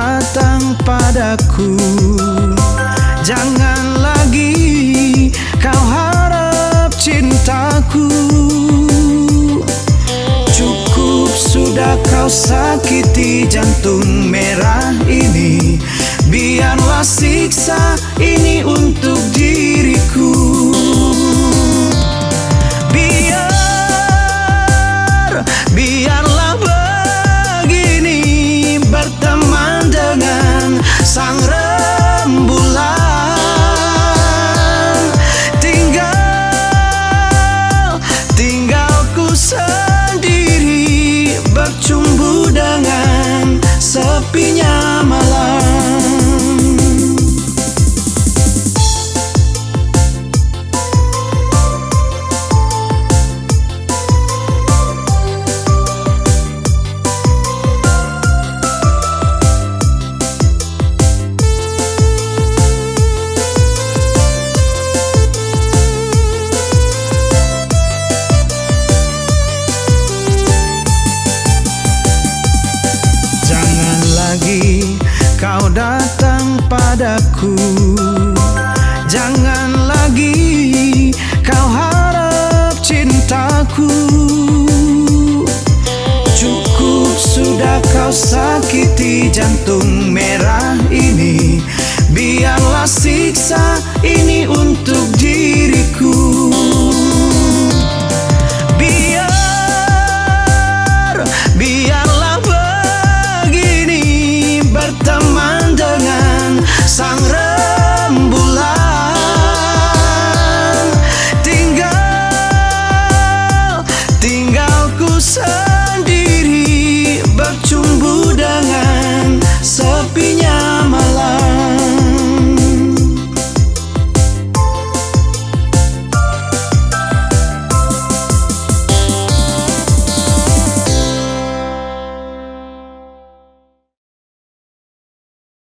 datang padaku. Jangan lagi kau harap cintaku. Cukup sudah kau sakiti jantung merah ini. Biarlah siksa ini untuk diriku. Biarlah begini berteman dengan sang rembulan. Tinggalku sendiri bercumbu dengan sepinya malam. Kau datang padaku. Jangan lagi kau harap cintaku. Cukup sudah kau sakiti jantung merah ini. Biarlah siksa ini untuk diriku. Biarlah begini berteman dengan sang